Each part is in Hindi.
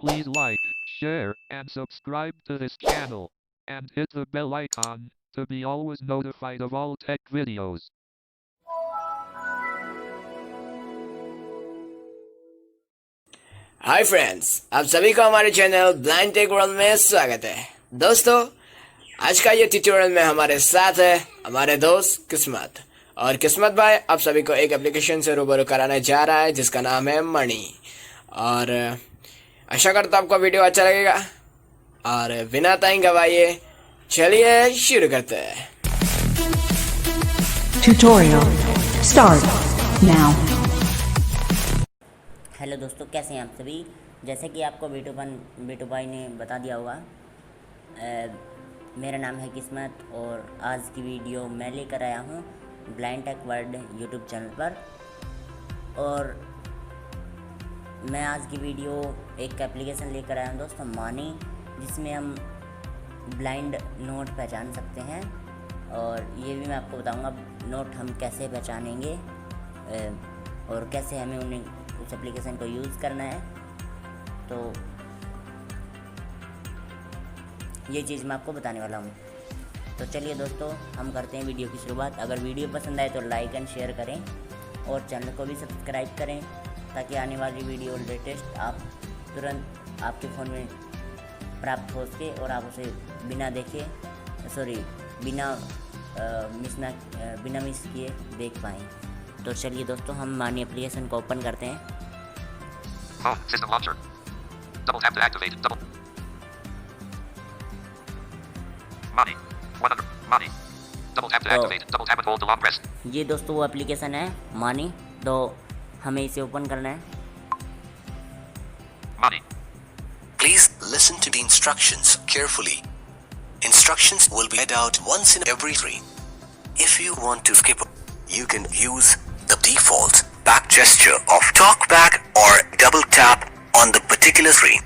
Please like, share, and subscribe to this channel. And hit the bell icon to be always notified of all tech videos. Hi friends, आप सभी को हमारे चैनल ब्लाइंड टेक वर्ल्ड में स्वागत है। दोस्तों, आज का ये ट्यूटोरियल में हमारे साथ है हमारे दोस्त किस्मत। और किस्मत भाई आप सभी को एक एप्लीकेशन से रूबरू कराने जा रहा है जिसका नाम है मणि। और आशा करता हूं आपको वीडियो अच्छा लगेगा। और बिना टाइम गवाए चलिए शुरू करते हैं। Tutorial start now. हेलो दोस्तों, कैसे हैं आप सभी। जैसे कि आपको बेटू भाई ने बता दिया होगा, मेरा नाम है किस्मत और आज की वीडियो मैं लेकर आया हूँ blind tech world YouTube channel पर। और मैं आज की वीडियो एक एप्लीकेशन लेकर आया हूँ दोस्तों, मणि, जिसमें हम ब्लाइंड नोट पहचान सकते हैं। और ये भी मैं आपको बताऊँगा नोट हम कैसे पहचानेंगे और कैसे हमें उन्हें उस एप्लीकेशन को यूज़ करना है। तो ये चीज़ मैं आपको बताने वाला हूँ। तो चलिए दोस्तों, हम करते हैं वीडियो की शुरुआत। अगर वीडियो पसंद आए तो लाइक एंड शेयर करें और चैनल को भी सब्सक्राइब करें ताकि आने वाली वीडियो लेटेस्ट आप तुरंत आपके फ़ोन में प्राप्त हो सके और आप उसे बिना मिस किए देख पाएँ। तो चलिए दोस्तों, हम मणि एप्लीकेशन को ओपन करते हैं। Home System Launcher. Double tap to activate. Mani. Mani. Double tap to activate. Double tap and hold the long press. ये दोस्तों वो एप्लीकेशन है मणि, तो हमें इसे ओपन करना है। Mani. Please listen to the instructions carefully. Instructions will be read out once in every screen. If you want to skip, you can use the default back gesture of talk back or double tap on the particular screen.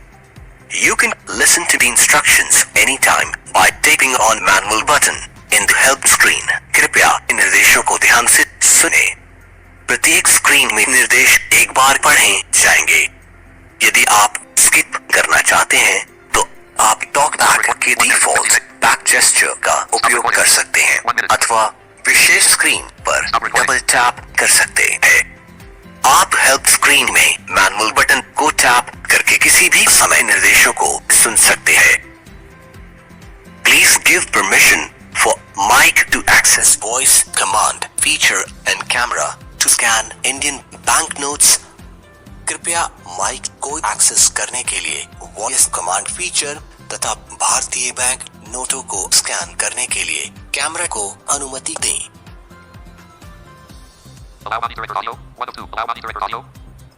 You can listen to the instructions anytime by tapping on manual button in the help screen. कृपया इन निर्देशों को ध्यान से सुने। प्रत्येक स्क्रीन में निर्देश एक बार पढ़े जाएंगे। यदि आप स्किप करना चाहते हैं तो आप टॉक बैक के डिफॉल्ट बैक जेस्चर का उपयोग कर सकते हैं अथवा विशेष स्क्रीन पर डबल टैप कर सकते हैं। आप हेल्प स्क्रीन में मैनुअल बटन को टैप करके किसी भी समय निर्देशों को सुन सकते हैं। Please give permission for mic to access voice command feature and camera to scan Indian bank notes. कृपया माइक को एक्सेस करने के लिए वॉइस कमांड फीचर तथा भारतीय बैंक नोटों को स्कैन करने के लिए कैमरा को अनुमति दें।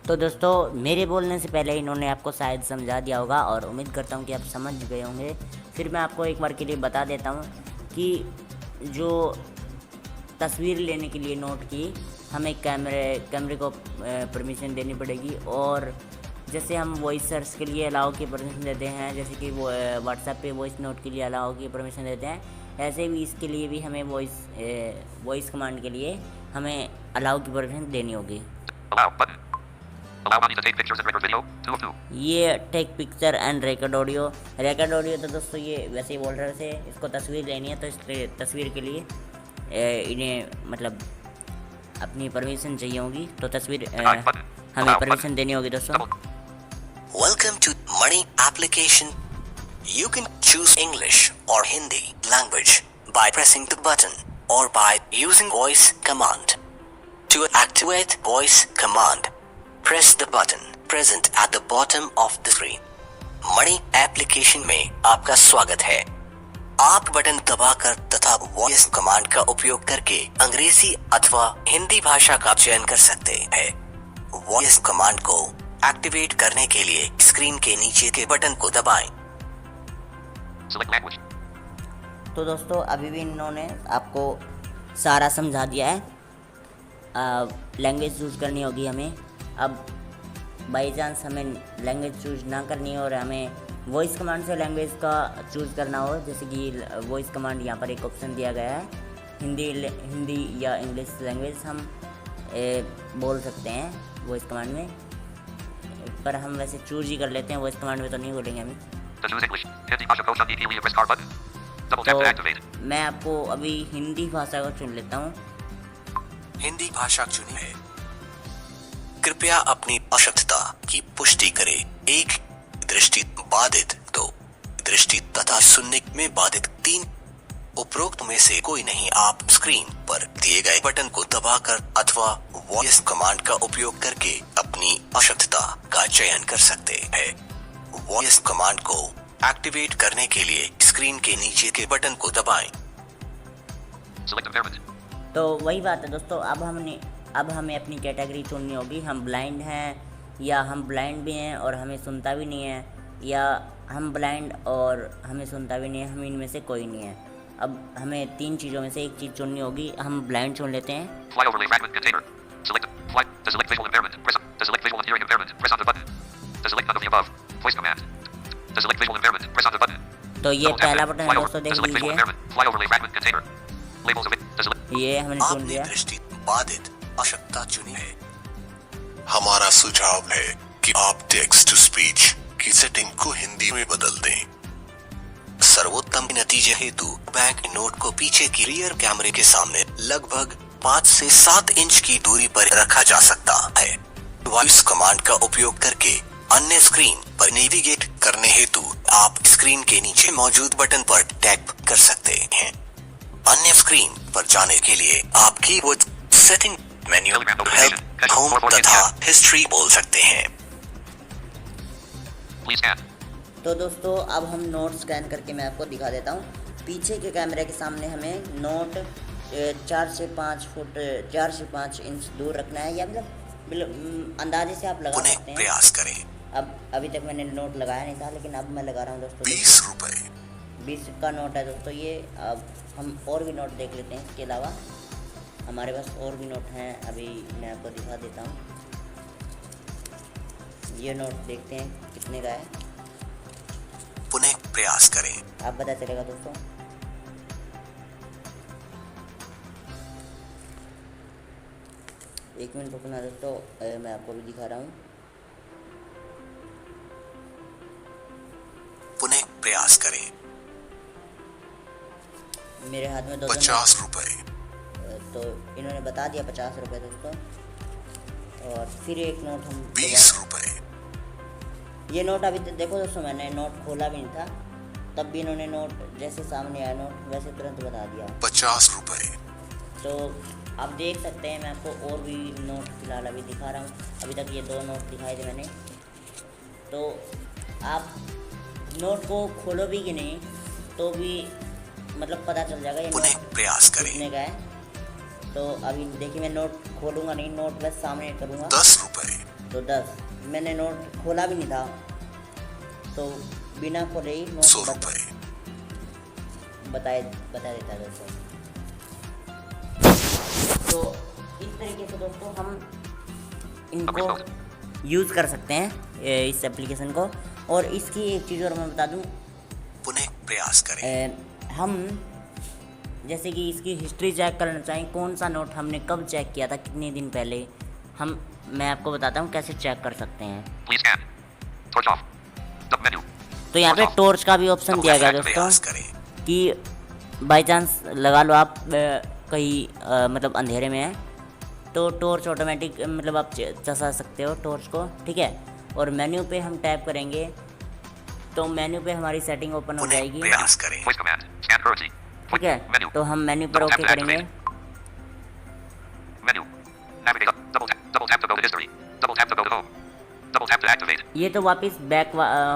तो दोस्तों, मेरे बोलने से पहले इन्होंने आपको शायद समझा दिया होगा और उम्मीद करता हूँ कि आप समझ गए होंगे। फिर मैं आपको एक बार के लिए बता देता हूँ कि जो तस्वीर लेने के लिए नोट की हमें कैमरे को परमिशन देनी पड़ेगी। और जैसे हम वॉइस सर्च के लिए अलाउ की परमिशन देते हैं, जैसे कि वो व्हाट्सएप पे वॉइस नोट के लिए अलाउ की परमिशन देते हैं, ऐसे भी इसके लिए भी हमें वॉइस कमांड के लिए हमें अलाउ की परमिशन देनी होगी। ये take picture and record audio तो दोस्तों ये वैसे ही बोल रहे थे, इसको तस्वीर लेनी है तो इस तस्वीर के लिए इन्हें मतलब अपनी परमिशन चाहिए होगी, तो तस्वीर हमें परमिशन देनी होगी दोस्तों। Welcome to Mani application. You can choose English or Hindi language by pressing the button or by using voice command. To activate voice command, press the button present at the bottom of the screen. Mani application में आपका स्वागत है। आप बटन दबाकर तथा वॉइस कमांड का उपयोग करके अंग्रेजी अथवा हिंदी भाषा का चयन कर सकते हैं। वॉइस कमांड को एक्टिवेट करने के लिए स्क्रीन के नीचे के बटन को दबाएं। तो दोस्तों, अभी भी इन्होंने आपको सारा समझा दिया है। लैंग्वेज चूज करनी होगी हमें। अब बाई चांस हमें लैंग्वेज चूज ना करनी हो और हमें वॉइस कमांड से लैंग्वेज का चूज़ करना हो, जैसे कि वॉइस कमांड यहाँ पर एक ऑप्शन दिया गया है, हिंदी या इंग्लिश लैंग्वेज हम बोल सकते हैं वॉइस कमांड में। पर हम वैसे चूज ही कर लेते हैं, वो इस कमांड में तो नहीं बोलेंगे हम। To choose English, Hindi Bhasha को चुनने के लिए press R button. Double tap to activate. तो मैं आपको अभी हिंदी भाषा को चुन लेता हूँ। हिंदी भाषा चुनी है। कृपया अपनी आवश्यकता की पुष्टि करें। 1 दृष्टि बाधित, 2 दृष्टि तथा सुनने में बाधित, 3 उपरोक्त में से कोई नहीं। आप स्क्रीन पर दिए गए बटन को दबाकर अथवा वॉइस कमांड का उपयोग करके अपनी आवश्यकता का चयन कर सकते हैं। वॉइस कमांड को एक्टिवेट करने के लिए स्क्रीन के नीचे के बटन को दबाएं। Select impairment. तो वही बात है दोस्तों, अब हमें अपनी कैटेगरी चुननी होगी। हम ब्लाइंड हैं, या हम ब्लाइंड भी हैं और हमें सुनता भी नहीं है, या हम ब्लाइंड और हमें सुनता भी नहीं है, हम इनमें से कोई नहीं है। अब हमें 3 चीज़ों में से एक चीज़ चुननी होगी। हम ब्लाइंड चुन लेते हैं। Fly overlay fragment container. To select visual impairment, to select visual and hearing impairment, press on the button. To select none of the above, voice command. To select visual impairment, press on the button. तो ये Double tap पहला it. बटन है Fly over. दोस्तों, To देख select visual लीजिए। impairment, fly overlay fragment container. Labels of it. To select. ये हमने चुन आपने लिया। दृष्टि बाधित आवश्यकता चुनी है। हमारा सुझाव है कि आप टेक्स्ट टू स्पीच की सेटिंग को हिंदी में बदल दें। सर्वोत्तम नतीजे हेतु बैंक नोट को पीछे की रियर कैमरे के सामने लगभग 5 से 7 इंच की दूरी पर रखा जा सकता है। वॉइस कमांड का उपयोग करके अन्य स्क्रीन पर नेविगेट करने हेतु आप स्क्रीन के नीचे मौजूद बटन पर टैप कर सकते हैं। अन्य स्क्रीन पर जाने के लिए आप keyboard setting menu help home तथा हिस्ट्री बोल सकते हैं। Please scan. तो दोस्तों अब हम नोट स्कैन करके मैं आपको दिखा देता हूँ। पीछे के कैमरे के सामने हमें नोट 4 से 5 इंच दूर रखना है, या मतलब अंदाजे से आप लगा पुनः सकते हैं। प्रयास करें। अब अभी तक मैंने नोट लगाया नहीं था, लेकिन अब मैं लगा रहा हूँ दोस्तों। 20 रुपए। 20 का नोट है दोस्तों ये। अब हम और भी नोट देख लेते हैं। इसके अलावा हमारे पास और भी नोट हैं, अभी मैं आपको दिखा देता हूँ। ये नोट देखते हैं कितने का है, पुनः प्रयास करें। आप पता चलेगा दोस्तों। एक मिनट रुकना दोस्तों, मैं आपको भी दिखा रहा हूँ। पुनः प्रयास करें। मेरे हाथ में 2 50 रुपए। तो इन्होंने बता दिया 50 रुपये दोस्तों। और फिर एक नोट हम 20 रुपए। ये नोट अभी देखो दोस्तों, मैंने नोट खोला भी नहीं था, तब भी इन्होंने नोट जैसे सामने आया नोट वैसे तुरंत बता दिया। 50 रुपए। तो आप देख सकते हैं, मैं आपको और भी नोट फिलहाल अभी दिखा रहा हूँ। अभी तक ये 2 नोट दिखाए थे मैंने। तो आप नोट को खोलो भी कि नहीं तो भी मतलब पता चल जाएगा ये पुनः नोट प्रयास करें। कितने का है। तो अभी देखिए मैं नोट खोलूँगा नहीं, नोट बस सामने करूँगा। 10 रुपए। तो 10 मैंने नोट खोला भी नहीं था, तो बिना खोले ही 100 नोट रुपए। बता देता है दोस्तों। तो इस तरीके से दोस्तों हम इनको यूज़ कर सकते हैं इस एप्लीकेशन को। और इसकी एक चीज़ और मैं बता दूं, पुनः प्रयास करें। हम जैसे कि इसकी हिस्ट्री चेक करना चाहें, कौन सा नोट हमने कब चेक किया था, कितने दिन पहले, मैं आपको बताता हूँ कैसे चेक कर सकते हैं। Please scan. Torch off. Sub menu. तो यहाँ पे टॉर्च का भी ऑप्शन दिया गया प्रयास दोस्तों, करें। कि बाई चांस लगा लो आप कहीं मतलब अंधेरे में है, तो टॉर्च ऑटोमेटिक मतलब आप चला सकते हो टॉर्च को, ठीक है। और मेन्यू पे हम टैप करेंगे तो मेन्यू पे हमारी सेटिंग ओपन हो पुनः जाएगी, प्रयास करें। Voice command. Scan currency. ठीक है। Menu. तो हम मेन्यू पर Double tap ओके to करेंगे। Menu. Navigate up. Double tap to go to history. Double tap to go to home. Double tap to activate. ये तो वापस बैक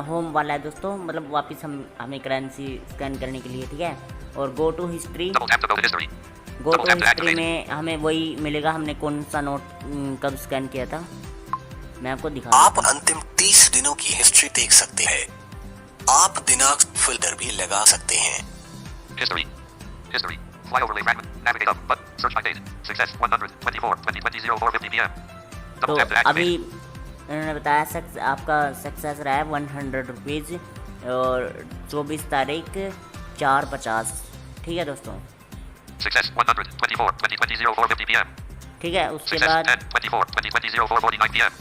होम वाला है दोस्तों, मतलब वापस हमें करेंसी स्कैन करने के लिए, ठीक है। और go to history, Double tap to go to history. Go Double to tap to history activate. में हमें वही मिलेगा, हमने कौन सा नोट कब स्कैन किया था। मैं आपको दिखा आप अंतिम 30 दिनों की हिस्ट्री देख सकते हैं। आप दिनांक फिल्टर भी लगा सकते हैं। History. History. Fly overlay fragment. Navigate up. But search by date. Success 124 2020 0450 PM. तो Double tap to अभी activate. उन्होंने बताया आपका सक्सेस रहा है 100 रुपीज़ और 24 तारीख 4/50, ठीक है दोस्तों। Success 124 2020 0450 PM. ठीक है, उसके Success बाद 10 24 2020 0449 PM.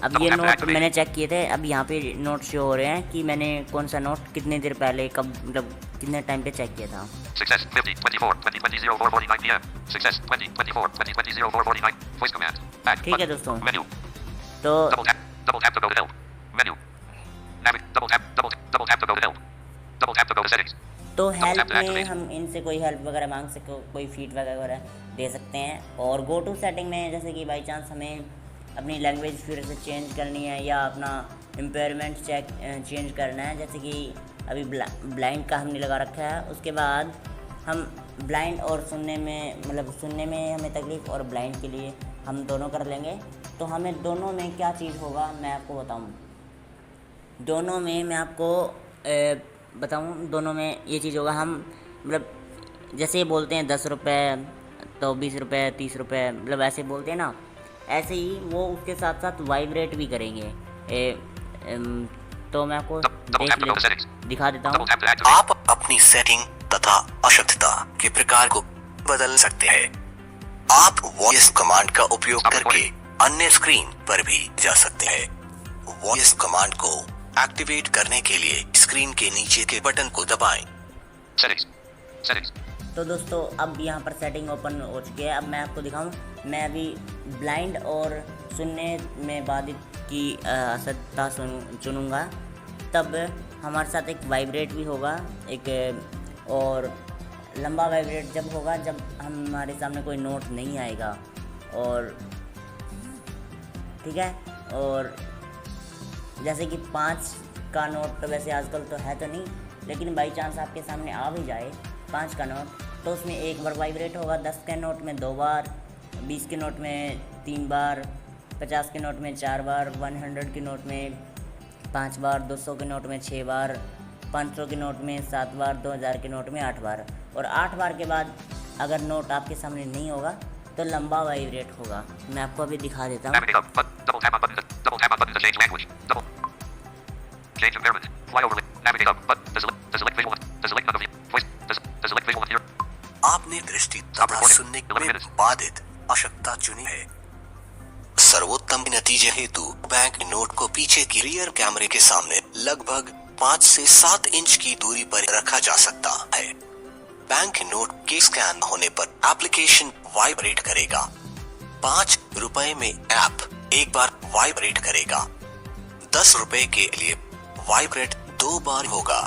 अब ये नोट मैंने चेक किए थे, अब यहाँ पे नोट शो हो रहे हैं कि मैंने कौन सा नोट कितने देर पहले कब मतलब कितने टाइम पे चेक किया था। Success 50 24 2020 0449 PM. Success 20 24 2020 0449. Voice command. Back. ठीक है दोस्तों, Menu. तो Double tap to go to help. Menu. Double tap to go to help. Double tap to go to settings. तो tap हेल्प to में activate. हम इनसे कोई हेल्प वगैरह मांग सको, कोई फीडबैक वगैरह दे सकते हैं। और गो टू सेटिंग में जैसे कि बाई चांस हमें अपनी लैंग्वेज फिर से चेंज करनी है या अपना इम्पेयरमेंट चेंज करना है, जैसे कि अभी ब्लाइंड का हमने लगा रखा है, उसके बाद हम ब्लाइंड और सुनने में मतलब सुनने में हमें तकलीफ़ और ब्लाइंड के लिए हम दोनों कर लेंगे। तो हमें दोनों में क्या चीज़ होगा मैं आपको बताऊँ। दोनों में मैं आपको बताऊँ, दोनों में ये चीज़ होगा, हम मतलब जैसे बोलते हैं 10 रुपये तो 20 रुपये 30 रुपये मतलब ऐसे बोलते हैं ना, ऐसे ही वो उसके साथ साथ वाइब्रेट भी करेंगे। तो मैं आपको दिखा देता हूँ। आप अपनी सेटिंग तथा आवश्यकता के प्रकार को बदल सकते हैं। आप वॉइस कमांड का उपयोग करके अन्य स्क्रीन पर भी जा सकते हैं। वॉइस कमांड को एक्टिवेट करने के लिए स्क्रीन के नीचे के बटन को दबाएं। Settings. तो दोस्तों अब यहाँ पर सेटिंग ओपन हो चुकी है। अब मैं आपको दिखाऊं, मैं अभी ब्लाइंड और सुनने में बाधित की असतता चुनूँगा, तब हमारे साथ एक वाइब्रेट भी होगा, एक और लंबा वाइब्रेट जब होगा जब हमारे सामने कोई नोट नहीं आएगा। और ठीक है, और जैसे कि 5 का नोट तो वैसे आजकल तो है तो नहीं, लेकिन बाई चांस आपके सामने आ भी जाए 5 का नोट, तो उसमें एक बार वाइब्रेट होगा, 10 के नोट में 2 बार, 20 के नोट में 3 बार, 50 के नोट में 4 बार, 100 के नोट में 5 बार, 200 के नोट में 6 बार, 500 के नोट में 7 बार, 2000 के नोट में 8 बार। और 8 बार के बाद अगर नोट आपके सामने नहीं होगा तो लंबा वाइब्रेट होगा। मैं आपको अभी दिखा देता हूँ। Navigate up. Double tap on button. Double tap on button to change language. Double. Change environment. Fly over. Navigate up. Button. To select visual. To select none of the voice. To select visual here. आपने दृष्टि तथा सुनने में बाधित आवश्यकता चुनी है। सर्वोत्तम नतीजे हेतु बैंक नोट को पीछे की रियर कैमरे के सामने लगभग 5 से 7 इंच की दूरी पर रखा जा सकता है। बैंक नोट के स्कैन होने पर एप्लीकेशन वाइब्रेट करेगा। 5 रुपए में ऐप एक बार वाइब्रेट करेगा। 10 रुपए के लिए वाइब्रेट 2 बार होगा।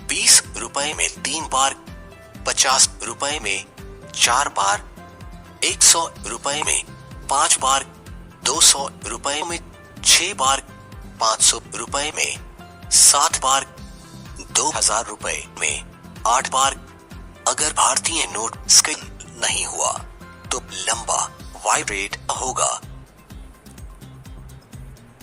20 रुपए में 3 बार, 50 रुपए में 4 बार, 100 रुपए में 5 बार, 200 रुपए में 6 बार, 500 रुपए में 7 बार, 2000 रुपए में 8 बार। अगर भारतीय नोट स्कैन नहीं हुआ तो लंबा वाइब्रेट होगा।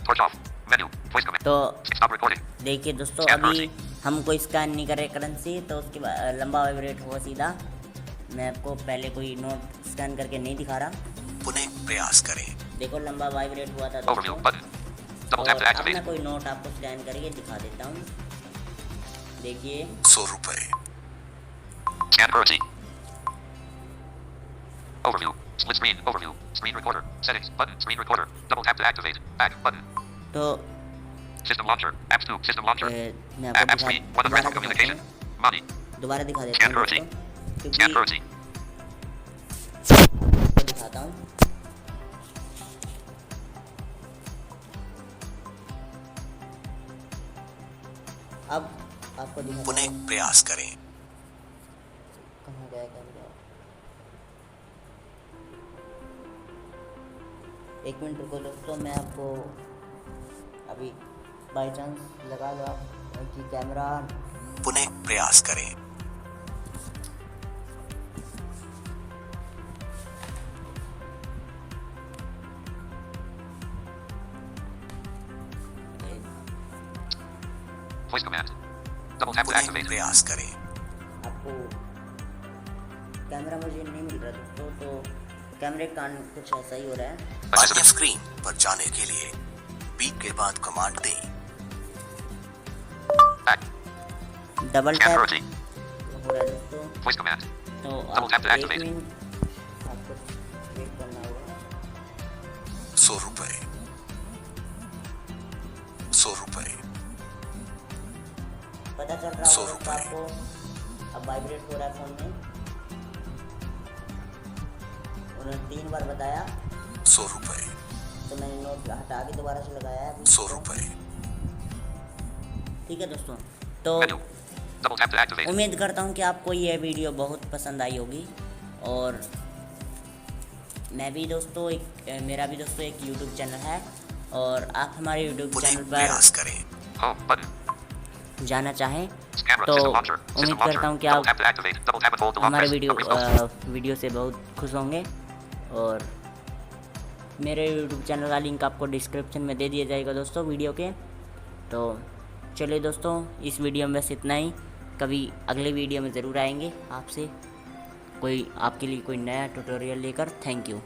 Torch off. Menu. Voice command. तो Stop recording. देखिए दोस्तों, Scan अभी हम कोई स्कैन नहीं कर रहे करेंसी, तो उसके बाद लंबा वाइब्रेट होगा सीधा। मैं आपको पहले कोई नोट स्कैन करके नहीं दिखा रहा, पुनः प्रयास करें। देखो लंबा वाइब्रेट हुआ था Overview दोस्तों। button. Double tap और to अब activate. मैं कोई नोट आपको स्कैन करके दिखा देता हूँ। देखिए 100 रुपए। Scan currency. Overview. Split screen. Overview. Screen recorder. Settings. Button. Screen recorder. Double tap to activate. Back button. तो System launcher. Apps 2. System launcher. मैं App आपको 3. One of rental communication. Money. दोबारा दिखा देता Scan हूँ currency. दोस्तों, Scan क्योंकि currency. आपको दिखाता हूँ। अब आपको दिखाता पुनः हूँ। प्रयास करें। कहाँ गया कैमरा? 1 मिनट रुको दोस्तों, मैं आपको अभी बाई चांस लगा लो कि कैमरा पुनः प्रयास करें। Voice command. Double tap to पुनः activate. प्रयास करें। आपको कैमरा मुझे नहीं मिल रहा दोस्तों, तो कैमरे का कुछ ऐसा ही हो रहा है। अन्य स्क्रीन पर जाने के लिए बीप के बाद कमांड दें। Back. Double Scan tap currency. हो रहा है दोस्तों, Voice command. तो Double tap to आप 1 activate. मिनट आपको वेट करना होगा। 100 रुपए। पता चल रहा 100 होगा दोस्तों रुपए। आपको। अब वाइब्रेट हो रहा है फ़ोन में, उन्होंने 3 बार बताया 100 रुपए, तो मैंने नोट हटा के दोबारा से लगाया है। 100 रुपए, ठीक है दोस्तों, तो Menu. Double tap to activate. उम्मीद करता हूँ कि आपको यह वीडियो बहुत पसंद आई होगी। और मैं भी दोस्तों मेरा भी दोस्तों एक यूट्यूब चैनल है, और आप हमारे यूट्यूब पुनः चैनल प्रयास पर करें। Home button. जाना चाहें Camera. तो System launcher. System उम्मीद करता हूँ launcher. कि Double आप tap to activate. Double tap and hold to lock हमारे press. वीडियो से बहुत खुश होंगे। और मेरे यूट्यूब चैनल का लिंक आपको डिस्क्रिप्शन में दे दिया जाएगा दोस्तों वीडियो के। तो चलिए दोस्तों, इस वीडियो में बस इतना ही। कभी अगले वीडियो में ज़रूर आएंगे आपसे आपके लिए कोई नया ट्यूटोरियल लेकर। Thank you.